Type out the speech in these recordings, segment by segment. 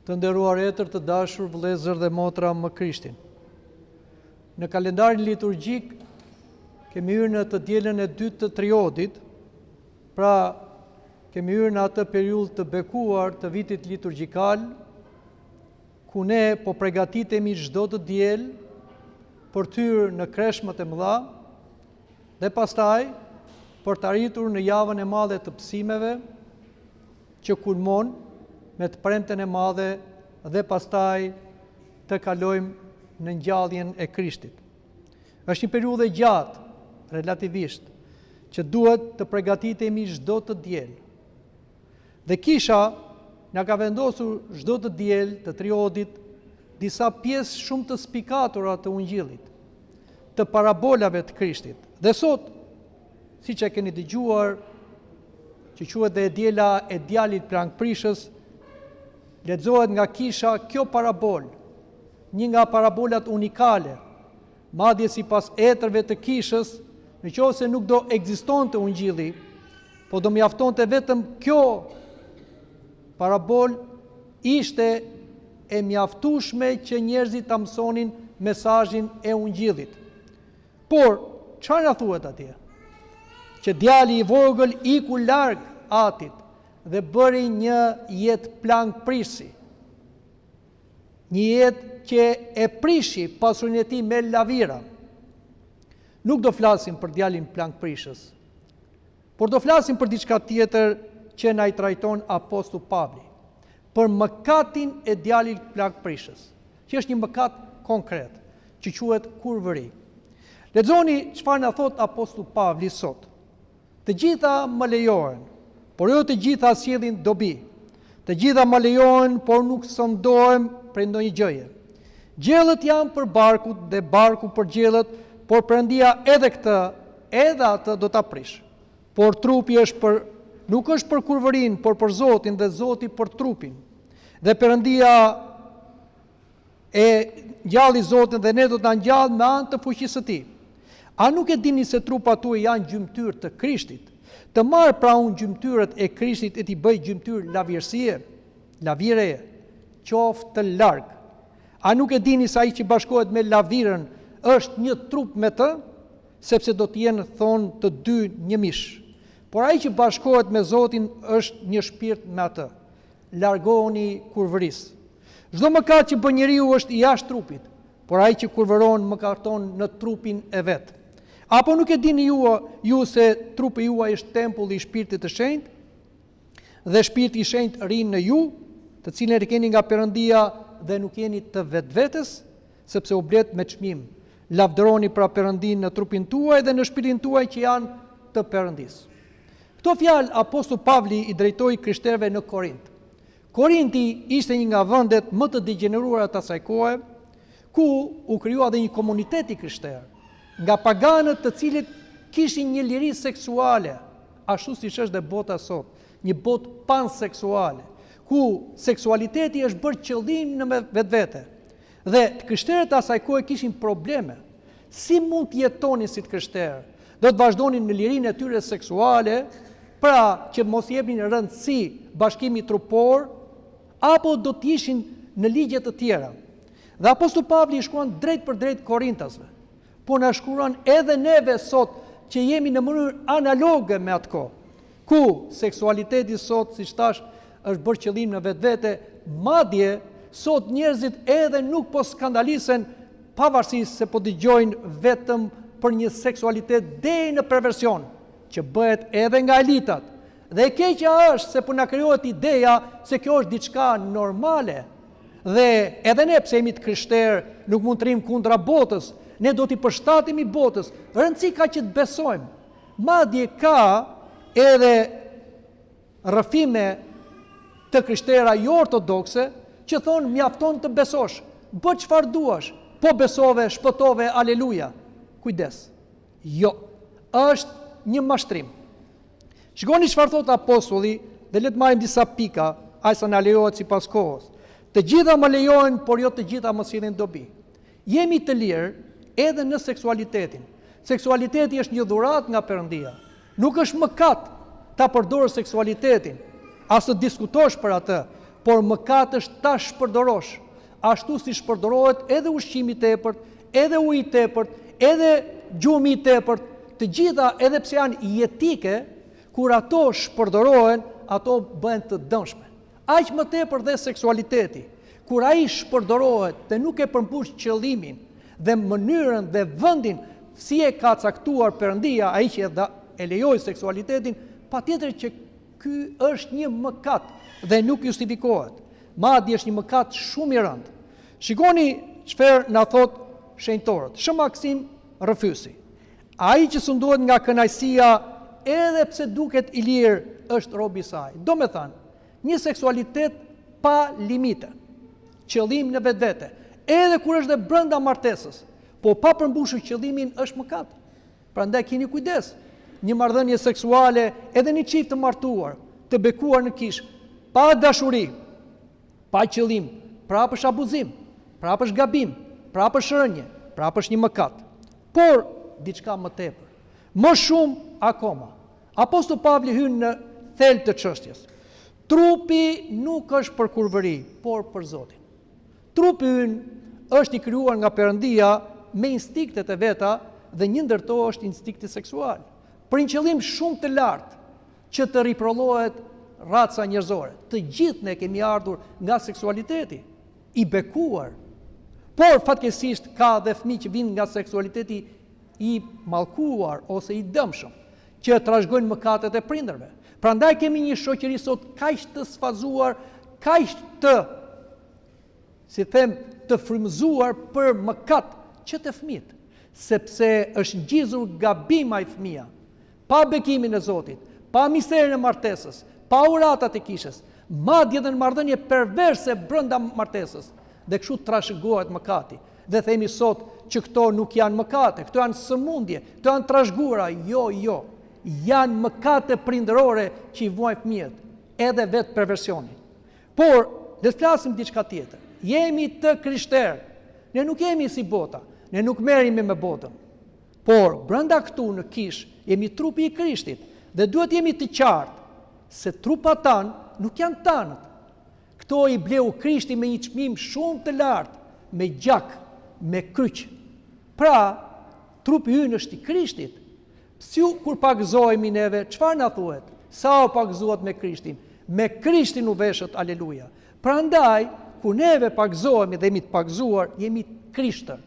Të nderuar etër, të dashur vëllezër dhe motra më Krishtin. Në kalendarin liturgjik kemi hyrë në të dielën e dytë të triodit, pra kemi hyrë në atë periudhë të bekuar të vitit liturgjikal, ku ne po përgatitemi çdo të diel për të hyrë në kreshmat e mëdha dhe pastaj për të arritur në javën e madhe të mësimeve që kulmon me të premten e madhe dhe pastaj të kalojmë në ngjalljen e Krishtit. Është një periudhë e gjatë, relativisht, që duhet të përgatitemi çdo të diel. Dhe kisha na ka vendosur çdo të diel të triodit disa pjesë shumë të spikatura të ungjillit, të parabolave të Krishtit. Dhe sot, siç e keni dëgjuar, që quhet dhe e diela e djalit prangprishës, lexohet nga kisha kjo parabol, një nga parabolat unikale, madje sipas etërve të kishës, nëse nuk do ekzistonte ungjilli, po do mjaftonte vetëm kjo parabol, ishte e mjaftueshme që njerëzit ta mësonin mesazhin e ungjillit. Por çfarë na thuhet atje? Që djali i vogël iku larg atit dhe bëri një jetë plangprisi. Një jetë që e prishi pasurinë e tij me lavira. Nuk do flasim për djalin plangprishës, por do flasim për diçka tjetër që na i trajton apostulli Pavli, për mëkatin e djalit plangprishës, që është një mëkat konkret, që quhet kurvëri. Lexoni çfarë na thot apostulli Pavli sot. Të gjitha më lejohen, por jo të gjitha sjellin dobi. Të gjitha më lejohen, por nuk sondohem për ndonjë gjëje. Gjellët janë për barkut dhe barku për gjellët, por Perëndia edhe këtë, edhe atë do ta prish. Por trupi nuk është për kurvërinë, por për Zotin dhe Zoti për trupin. Dhe Perëndia e ngjalli Zotin dhe ne do ta ngjall me anë të fuqisë së Tij. A nuk e dini se trupat tuaj janë gjymtyr të Krishtit? Të marr pra unë gjymtyrët e Krishtit e t'i bëj gjymtyr lavireje, qoftë të larg. A nuk e dini se ai që bashkohet me lavirën është një trup me të, sepse do të jenë thonë të dy një mish. Por ai që bashkohet me Zotin është një shpirt me atë. Largohuni kurvërisë. Çdo mëkat që bën njeriu është i jashtë trupit, por ai që kurvëron mëkaton në trupin e vet. Apo nuk e dini ju se trupi juaj është tempulli i Shpirtit të Shenjtë, dhe Shpirti i Shenjtë rrin në ju, të cilën e keni nga Perëndia dhe nuk jeni të vetvetes, sepse u blet me çmim. Lavdëroni pra Perëndin në trupin tuaj dhe në shpirtin tuaj që janë të Perëndisë. Këto fjalë apostulli Pavli i drejtoi krishterëve në Korint. Korinti ishte një nga vendet më të degeneruara të asaj kohe, ku u krijua dhe një komunitet i krishterë, nga paganët të cilët kishin një liri seksuale, ashtu siç është dhe bota sot, një botë panseksuale, ku seksualiteti është bërë qëllim në vetvete. Dhe krishterët asaj kohe kishin probleme. Si mund të jetonin si të krishterë? Do të vazhdonin në lirinë e tyre seksuale, pra që mos jepnin rëndësi bashkimit trupor, apo do të ishin në ligje të tjera. Dhe apostulli Pavli i shkruan drejt për drejt Korintasve, po na shkruan edhe neve sot që jemi në mënyrë analoge me atë kohë, ku seksualiteti sot, siç thash, është bërë qëllim në vetvete, madje sot njerëzit edhe nuk po skandalisen pavarësisht se po dëgjojnë vetëm për një seksualitet deri në perversion, që bëhet edhe nga elitat. Dhe e keqja është se po na krijohet ideja se kjo është diçka normale. Dhe edhe ne pse jemi të krishterë, nuk mund të rrim kundra botës, ne do t'i përshtatemi botës. Rëndësi ka që të besojmë. Madje ka edhe rrëfime të krishtera jo ortodokse që thonë mjafton të besosh, bë çfarë duash, po besove, shpëtove, aleluja. Kujdes. Jo, është një mashtrim. Shikoni çfarë thot apostulli dhe le të marrim disa pika, aq sa na lejohet sipas kohës. Të gjitha më lejohen, por jo të gjitha mos sjellin dobi. Jemi të lirë edhe në seksualitetin. Seksualiteti është një dhuratë nga Perëndia. Nuk është mëkat ta përdorësh seksualitetin, as të diskutosh për atë, por mëkat është ta shpërdorosh, ashtu si shpërdorohet edhe ushqimi i tepërt, edhe uji i tepërt, edhe gjumi i tepërt, të gjitha edhe pse janë jetike, kur ato shpërdorohen, ato bëhen të dëmshme. Aq më tepër dhe seksualiteti, kur ai shpërdorohet dhe nuk e përmbush qëllimin dhe mënyrën dhe vendin si e ka caktuar Perëndia, ai që e lejoi seksualitetin, patjetër që ky është një mëkat dhe nuk justifikohet. Madje është një mëkat shumë i rëndë. Shikoni çfarë na thot shenjtorët. Shë Maksim Rëfysi. Ai që sunduhet nga kënaqësia edhe pse duket i lirë është rob i saj. Do me thënë, një seksualitet pa limite, qëllim në vetvete, edhe kur është dhe brenda martesës, po pa përmbushur qëllimin është mëkat. Prandaj keni kujdes. Një marrëdhënie seksuale, edhe një çift të martuar, të bekuar në kishë, pa dashuri, pa qëllim, prapë është abuzim, prapë është gabim, prapë është rënje, prapë është një mëkat. Por diçka më tepër, më shumë akoma. Apostol Pavli hyn në thelb të çështjes. Trupi nuk është për kurvëri, por për Zotin. Trupi ynë është i krijuar nga Perëndia me instiktet e veta dhe një ndër to është instinkti seksual. Për një qëllim shumë të lartë që të riprollohet raca njerëzore. Të gjithë ne kemi ardhur nga seksualiteti, i bekuar. Por fatkeqësisht ka dhe fëmijë që vinë nga seksualiteti i mallkuar ose i dëmshëm, që trashëgojnë mëkatet e prindërve. Prandaj kemi një shoqëri sot kaq të sfazuar, kaq të, si them, të frymëzuar për mëkat që të fëmijët, sepse është ngjizur gabim ai fëmia, pa bekimin e Zotit, pa misterin e martesës, pa uratat e kishës, madje edhe në marrëdhënie perverse brenda martesës, dhe kështu trashëgohet mëkati. Dhe themi sot që këto nuk janë mëkate, këto janë sëmundje, këto janë trashëgura. Jo, janë mëkate prindërore që i vuajnë fëmijët, edhe vetë perversionin. Por, le të flasim diçka tjetër. Jemi të krishterë. Ne nuk jemi si bota, ne nuk merremi me botën. Por, brenda këtu në kishë, jemi trupi i Krishtit dhe duhet jemi të qartë se trupat tanë nuk janë tanët. Këto i bleu Krishti me një çmim shumë të lartë, me gjak, me kryq. Pra, trupi ynë është i Krishtit. Si kur pagëzohemi neve, çfarë na thuhet? Sa u pagëzuat me Krishtin? Me Krishtin u veshët, aleluja. Prandaj, kur neve pagëzohemi dhe jemi të pagëzuar, jemi Krishtër.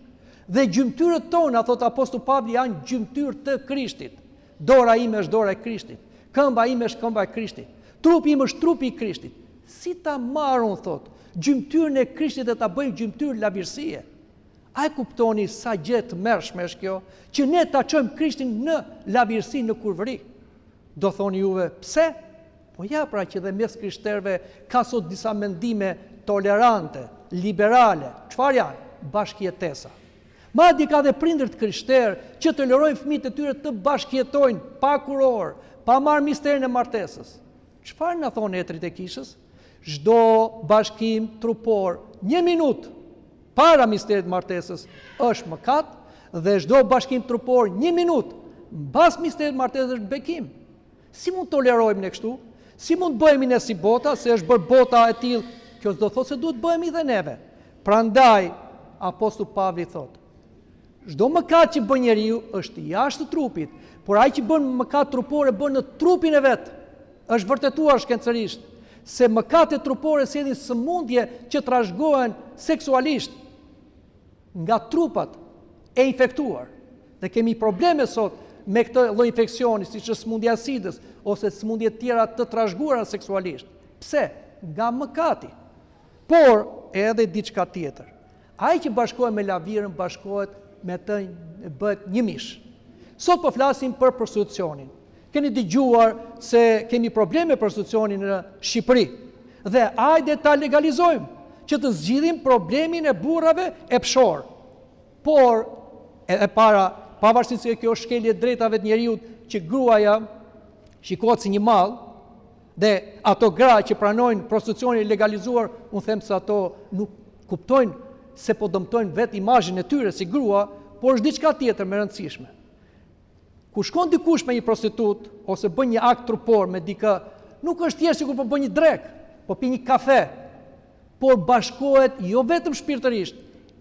Dhe gjymtyrët tona, thot Apostol Pavli, janë gjymtyrë të Krishtit. Dora ime është dora e Krishtit. Këmba ime është këmba e Krishtit. Trupi im është trupi i Krishtit. Si ta marrun, thot, gjymtyrën e Krishtit dhe ta bëjmë gjymtyrë lavirësie? A e kuptoni sa gjë të mërshme është kjo, që ne ta çojmë Krishtin në lavirësi, në kurvëri? Do thoni juve, pse? Po ja, pra që dhe mes krishterëve ka sot disa mendime tolerante, liberale. Çfarë janë? Bashkëjetesa. Madje ka dhe prindër të krishterë që tolerojnë fëmijët e tyre të bashkëjetojnë pa kuror, pa marrë misterin e martesës. Çfarë na thonë etrit e kishës? Çdo bashkim trupor, 1 minutë para misterit martesës është mëkat, dhe çdo bashkim trupor 1 minutë mbas misterit martesës është bekim. Si mund tolerojmë ne kështu? Si mund bëhemi ne si bota, se është bërë bota e tillë? Kjo do thotë se duhet bëhemi dhe neve. Prandaj Apostol Pavli thotë, çdo mëkat që bën njeriu është jashtë trupit, por ai që bën mëkat trupore bën në trupin e vet. Është vërtetuar shkencërisht se mëkatet trupore sjellin sëmundje që trashëgohen seksualisht nga trupat e infektuar. Dhe kemi probleme sot me këtë lloj infeksioni, siç është sëmundja e sidës ose sëmundje tjera të trashëguara seksualisht. Pse? Nga mëkati. Por edhe diçka tjetër. Ai që bashkohet me lavirën bashkohet me të, bëhet një mish. Sot po flasim për prostitucionin. Keni dëgjuar se kemi probleme me prostitucionin në Shqipëri. Dhe hajde ta legalizojmë, që të zgjidhim problemin e burrave e pshor. Por, e para, pavarësisht se kjo është shkelje e drejtave të njeriut, që gruaja shikohet si një mall, dhe ato gra që pranojnë prostitucionin legalizuar, unë them se ato nuk kuptojnë se po dëmtojnë vetë imazhin e tyre si grua, por është diçka tjetër më e rëndësishme. Ku shkon dikush me një prostitut ose bën një akt trupor me dikë, nuk është thjesht sikur po bën një drek, po pi një kafe, por bashkohet jo vetëm shpirtërisht,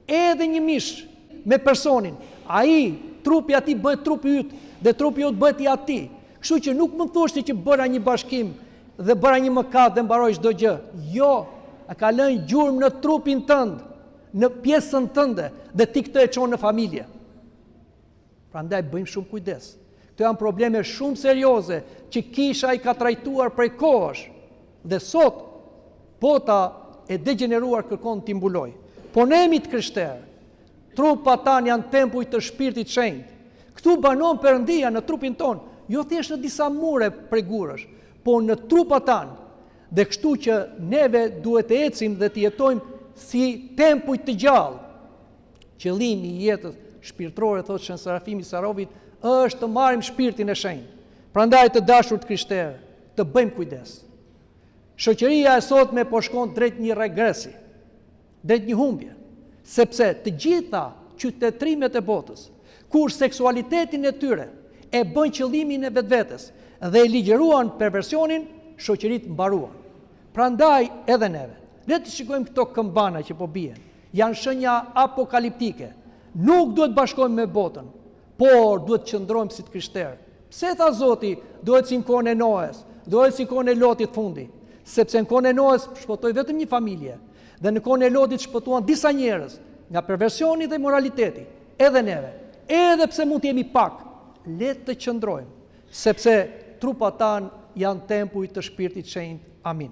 edhe një mish me personin. Ai, trupi ati bëhet trupi yt dhe trupi jot bëhet i atij. Kështu që nuk më thoshti që bëra një bashkim dhe bëra një mëkat dhe mbaroj çdo gjë. Jo, a ka lënë gjurmë në trupin tënd, në pjesën tënde dhe ti këtë e çon në familje. Prandaj bëjmë shumë kujdes. Këto janë probleme shumë serioze që kisha i ka trajtuar prej kohësh dhe sot bota e degeneruar kërkon t'i mbuloj. Po ne jemi të krishterë. Trupat tanë janë tempuj të Shpirtit Shenjtë. Këtu banon Perëndia në trupin ton, jo thjesht në disa mure prej gurësh, po në trupat tanë. Dhe kështu që neve duhet të ecim dhe të jetojmë si tempuj të gjallë. Qëllimi i jetës shpirtërore, thotë Shën Serafimi Sarovit, është të marrim Shpirtin e Shenjtë. Prandaj të dashur të krishterë, të bëjmë kujdes. Shoqëria e sotme po shkon drejt një regresi, drejt një humbje, sepse të gjitha qytetrimet e botës, kur seksualitetin e tyre e bën qëllimin e vetvetes dhe e ligjëruan perversionin, shoqëritë mbaruan. Prandaj edhe neve, le të shikojmë këto këmbana që po bien, janë shenja apokaliptike. Nuk duhet bashkojmë me botën, por duhet qëndrojmë si të krishterë. Pse tha Zoti, duhet si në kohën e Noës, duhet si në kohën e Lotit fundi, sepse në kohën e Noës shpëtoi vetëm një familje, dhe në kohën e Lotit shpëtuan disa njerëz nga perversioni dhe moraliteti, edhe neve. Edhe pse mund të jemi pak, le të qëndrojmë, sepse trupat tanë janë tempuj të Shpirtit Shenjtë. Amin.